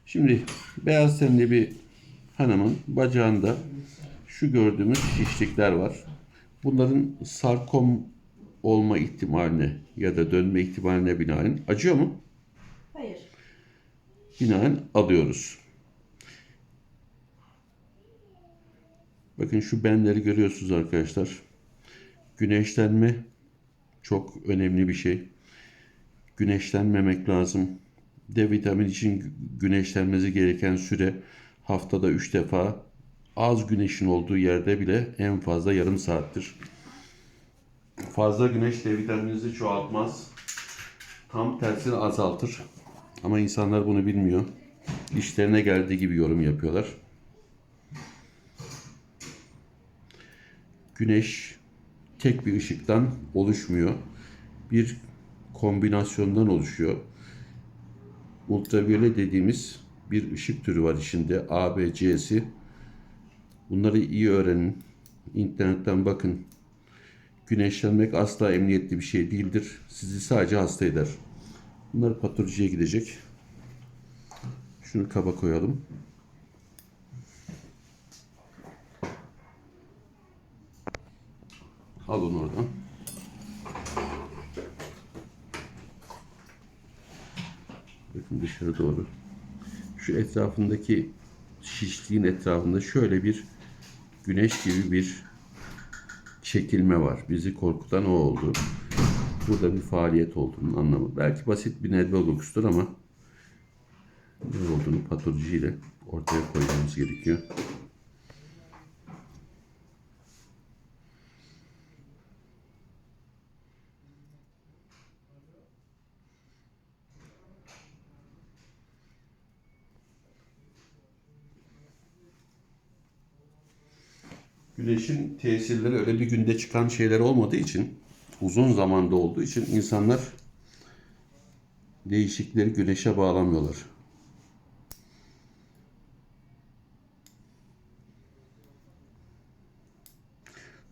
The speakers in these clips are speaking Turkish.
Şimdi beyaz tenli bir hanımın bacağında şu gördüğümüz şişlikler var. Bunların sarkom olma ihtimaline ya da dönme ihtimaline binaen acıyor mu? Hayır. Binaen alıyoruz. Bakın şu benleri görüyorsunuz arkadaşlar. Güneşlenme çok önemli bir şey. Güneşlenmemek lazım. D vitamini için güneşlenmesi gereken süre haftada 3 defa, az güneşin olduğu yerde bile en fazla yarım saattir. Fazla güneş D vitamininizi çoğaltmaz. Tam tersini azaltır. Ama insanlar bunu bilmiyor. İşlerine geldiği gibi yorum yapıyorlar. Güneş tek bir ışıktan oluşmuyor. Bir kombinasyondan oluşuyor. Ultraviyole dediğimiz bir ışık türü var içinde. A, B, C'si. Bunları iyi öğrenin. İnternetten bakın. Güneşlenmek asla emniyetli bir şey değildir. Sizi sadece hasta eder. Bunlar patolojiye gidecek. Şunu kaba koyalım. Al onu oradan. Bakın dışarı doğru. Şu etrafındaki şişliğin etrafında şöyle bir güneş gibi bir çekilme var. Bizi korkutan o oldu. Burada bir faaliyet olduğunu anlamı. Belki basit bir nedve oluştur ama ne olduğunu patolojiyle ortaya koymamız gerekiyor. Güneşin tesirleri öyle bir günde çıkan şeyler olmadığı için, uzun zamanda olduğu için insanlar değişikleri güneşe bağlamıyorlar.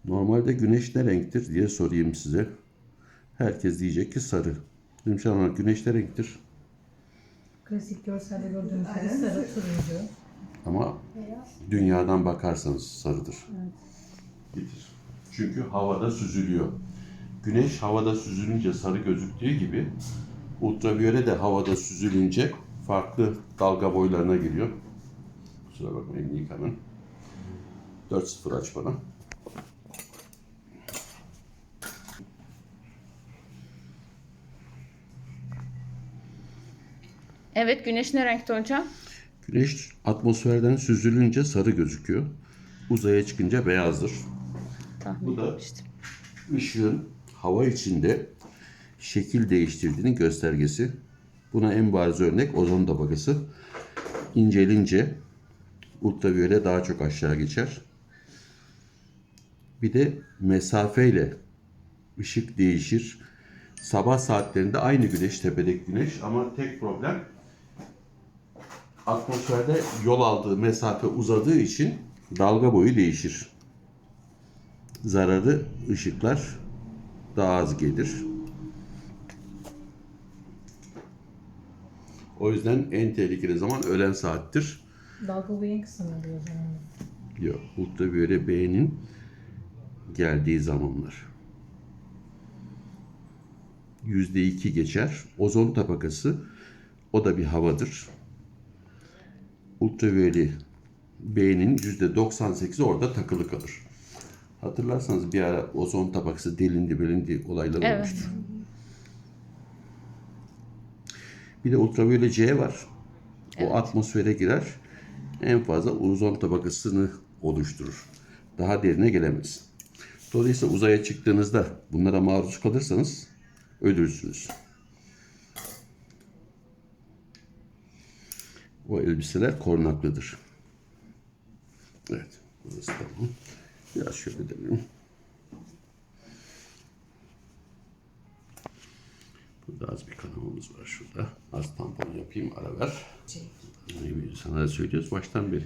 Normalde güneş ne renktir diye sorayım size. Herkes diyecek ki sarı. Demiş ama güneş ne renktir? Klasik görselde gördüğümüz gibi sarı, turuncu. Ama dünyadan bakarsanız sarıdır. Evet. Getir. Çünkü havada süzülüyor. Güneş havada süzülünce sarı gözüktüğü gibi ultraviyole de havada süzülünce farklı dalga boylarına giriyor. Kusura bakmayın yıkanın. 4-0 aç bana. Evet, güneş ne renkte hocam? Güneş atmosferden süzülünce sarı gözüküyor. Uzaya çıkınca beyazdır. Tahmin Bu da etmiştim. ışığın hava içinde şekil değiştirdiğinin göstergesi. Buna en bariz örnek ozon tabakası. İncelince ultraviyole daha çok aşağı geçer. Bir de mesafeyle ışık değişir. Sabah saatlerinde aynı güneş, tepedeki güneş, ama tek problem atmosferde yol aldığı mesafe uzadığı için dalga boyu değişir. Zararlı ışıklar daha az gelir. O yüzden en tehlikeli zaman öğlen saattir. Dalga boyu en kısa mı oluyor o zaman? Yok, ultraviyole B'nin geldiği zamanlar. %2 geçer. Ozon tabakası, o da bir havadır. Ultraviyole B'nin %98'i orada takılı kalır. Hatırlarsanız bir ara ozon tabakası delindi belindi olaylar Evet. olmuştur. Bir de ultraviyole C var. O atmosfere girer. En fazla ozon tabakasını oluşturur. Daha derine gelemez. Dolayısıyla uzaya çıktığınızda bunlara maruz kalırsanız ölürsünüz. O elbiseler korunaklıdır. Evet. Burası tamam. Biraz şöyle dönelim. Burada az bir kanamamız var şurada. Az tampon yapayım, ara ver. Sana da söylüyoruz baştan beri.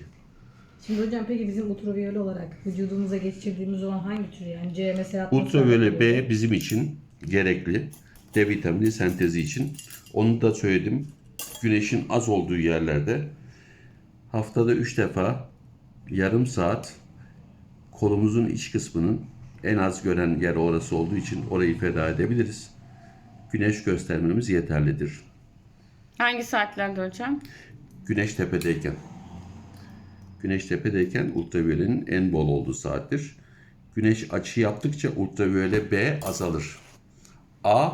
Şimdi hocam peki bizim ultraviyole olarak vücudumuza geçirdiğimiz zaman hangi tür, yani C mesela Ultraviyole B bizim için gerekli. D vitamini sentezi için. Onu da söyledim. Güneşin az olduğu yerlerde Haftada 3 defa yarım saat kolumuzun iç kısmının en az gören yer orası olduğu için orayı feda edebiliriz. Güneş göstermemiz yeterlidir. Hangi saatlerde hocam? Güneş tepedeyken. Güneş tepedeyken ultraviyolenin en bol olduğu saattir. Güneş açı yaptıkça ultraviyole B azalır. A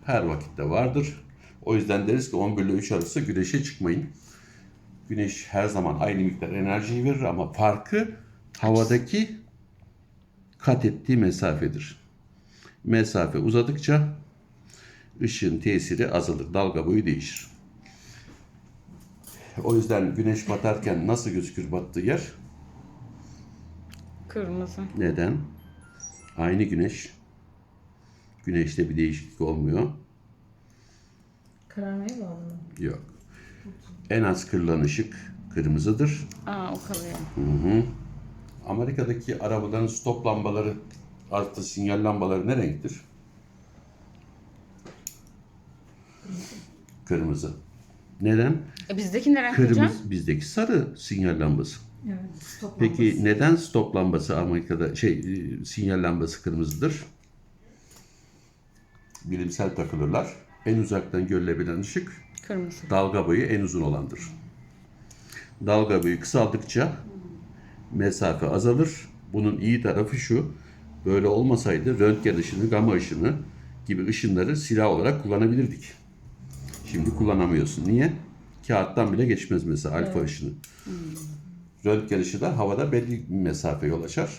her vakitte vardır. O yüzden deriz ki 11 ile 3 arası güneşe çıkmayın. Güneş her zaman aynı miktar enerjiyi verir ama farkı havadaki kat ettiği mesafedir. Mesafe uzadıkça ışığın tesiri azalır, dalga boyu değişir. O yüzden güneş batarken nasıl gözükür battığı yer? Kırmızı. Neden? Aynı güneş. Güneşte bir değişiklik olmuyor. Kararmaya bağlı mı? Yok. En az kırılan ışık kırmızıdır. Aa, o kalıyor. Amerika'daki arabaların stop lambaları artı sinyal lambaları ne renktir? Kırmızı. Neden? Bizdeki ne renk hocam? Kırmızı bizdeki sarı sinyal lambası. Evet. Stop Peki lambası. neden stop lambası Amerika'da sinyal lambası kırmızıdır? Bilimsel takılırlar. En uzaktan görülebilen ışık Kırmızı. dalga boyu en uzun olandır. Dalga boyu kısaldıkça mesafe azalır. Bunun iyi tarafı şu. Böyle olmasaydı röntgen ışını, gama ışını gibi ışınları silah olarak kullanabilirdik. Şimdi kullanamıyorsun. Niye? Kağıttan bile geçmez mesela alfa ışını. Röntgen ışığı da havada belli bir mesafe yol açar.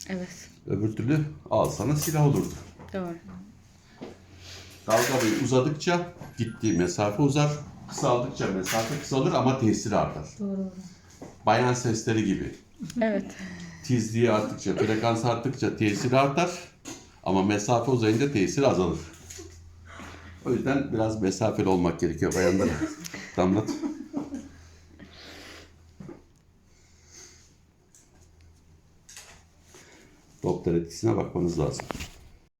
Evet. Öbür türlü al sana silah olurdu. Doğru. Dalga boyu uzadıkça gittiği mesafe uzar. Kısaldıkça mesafe kısalır ama tesiri artar. Doğru. Bayan sesleri gibi. Evet. Tizliği arttıkça, frekans arttıkça tesiri artar. Ama mesafe uzayınca tesir azalır. O yüzden biraz mesafeli olmak gerekiyor bayanlara. Damlat. Doppler etkisine bakmanız lazım.